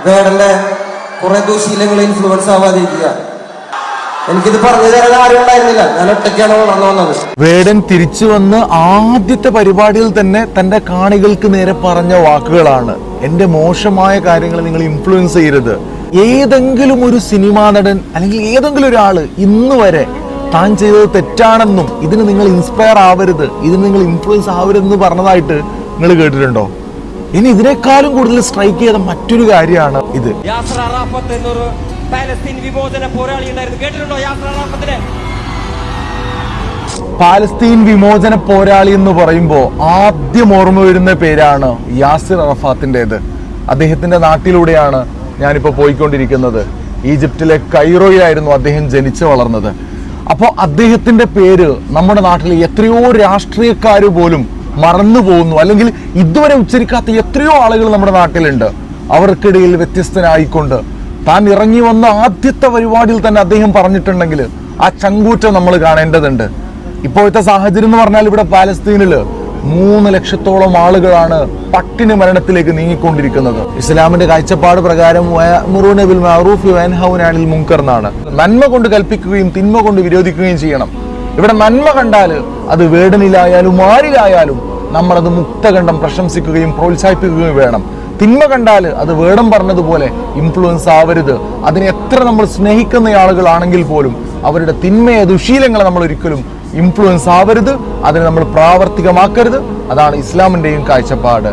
വേടന്റെ കുറെ ദുശീലങ്ങൾ ഇൻഫ്ലുവൻസ് ആവാതിരിക്കുക. എനിക്കിത് പറഞ്ഞു തരാൻ ആരും ഉണ്ടായിരുന്നില്ല, ഞാൻ ഒറ്റയ്ക്കാണ് വളർന്നു വന്നത്. വേടൻ തിരിച്ചു വന്ന് ആദ്യത്തെ പരിപാടിയിൽ തന്നെ തന്റെ കാണികൾക്ക് നേരെ പറഞ്ഞ വാക്കുകളാണ്: എന്റെ മോശമായ കാര്യങ്ങൾ നിങ്ങൾ ഇൻഫ്ലുവൻസ് ചെയ്യരുത്. ഏതെങ്കിലും ഒരു സിനിമാ നടൻ അല്ലെങ്കിൽ ഏതെങ്കിലും ഒരാള് ഇന്ന് വരെ താൻ ചെയ്തത് തെറ്റാണെന്നും ഇതിന് നിങ്ങൾ ഇൻസ്പയർ ആവരുത്, ഇതിന് നിങ്ങൾ ഇൻഫ്ലുവൻസ് ആവരുതെന്ന് പറഞ്ഞതായിട്ട് നിങ്ങൾ കേട്ടിട്ടുണ്ടോ? ഇനി ഇതിനേക്കാളും കൂടുതൽ സ്ട്രൈക്ക് ചെയ്ത മറ്റൊരു കാര്യമാണ് ഇത്. യാസർ അറാഫത്ത് എന്നൊരു പാലസ്തീൻ വിമോചന പോരാളി ഉണ്ടായിരുന്നു, കേട്ടിട്ടുണ്ടോ യാസർ അറാഫത്തിനെ? പാലസ്തീൻ വിമോചന പോരാളി എന്ന് പറയുമ്പോൾ ആദ്യം ഓർമ്മ വരുന്ന പേരാണ് യാസിർ അറഫാത്തിൻ്റെത്. അദ്ദേഹത്തിന്റെ നാട്ടിലൂടെയാണ് ഞാനിപ്പോൾ പോയിക്കൊണ്ടിരിക്കുന്നത്. ഈജിപ്തിലെ കൈറോയിലായിരുന്നു അദ്ദേഹം ജനിച്ചു വളർന്നത്. അപ്പോൾ അദ്ദേഹത്തിന്റെ പേര് നമ്മുടെ നാട്ടിലെ എത്രയോ രാഷ്ട്രീയക്കാർ പോലും മറന്നു പോകുന്നു, അല്ലെങ്കിൽ ഇതുവരെ ഉച്ചരിക്കാത്ത എത്രയോ ആളുകൾ നമ്മുടെ നാട്ടിലുണ്ട്. അവർക്കിടയിൽ വ്യത്യസ്തനായിക്കൊണ്ട് താൻ ഇറങ്ങി വന്ന ആദ്യത്തെ പരിപാടിയിൽ തന്നെ അദ്ദേഹം പറഞ്ഞിട്ടുണ്ടെങ്കിൽ ആ ചങ്കൂറ്റം നമ്മൾ കാണേണ്ടതുണ്ട്. ഇപ്പോഴത്തെ സാഹചര്യം എന്ന് പറഞ്ഞാൽ ഇവിടെ പാലസ്തീനില് 3 ലക്ഷത്തോളം ആളുകളാണ് പട്ടിണി മരണത്തിലേക്ക് നീങ്ങിക്കൊണ്ടിരിക്കുന്നത്. ഇസ്ലാമിന്റെ കാഴ്ചപ്പാട് പ്രകാരം ബിൽ മഅറൂഫ് വയൻഹൗന അനിൽ മുൻകർ എന്നാണ്. നന്മ കൊണ്ട് കൽപ്പിക്കുകയും തിന്മ കൊണ്ട് വിരോധിക്കുകയും ചെയ്യണം. ഇവിടെ നന്മ കണ്ടാൽ അത് വേടനിലായാലും ആരിലായാലും നമ്മളത് മുക്തകണ്ഠം പ്രശംസിക്കുകയും പ്രോത്സാഹിപ്പിക്കുകയും വേണം. തിന്മ കണ്ടാൽ അത് വേടം പറഞ്ഞതുപോലെ ഇൻഫ്ലുവൻസ് ആവരുത്. അതിനെ എത്ര നമ്മൾ സ്നേഹിക്കുന്ന ആളുകളാണെങ്കിൽ പോലും അവരുടെ തിന്മയെ ദുശീലങ്ങളെ നമ്മൾ ഒരിക്കലും ഇൻഫ്ലുവൻസ് ആവരുത്, അതിനെ നമ്മൾ പ്രാവർത്തികമാക്കരുത്. അതാണ് ഇസ്ലാമിൻ്റെയും കാഴ്ചപ്പാട്.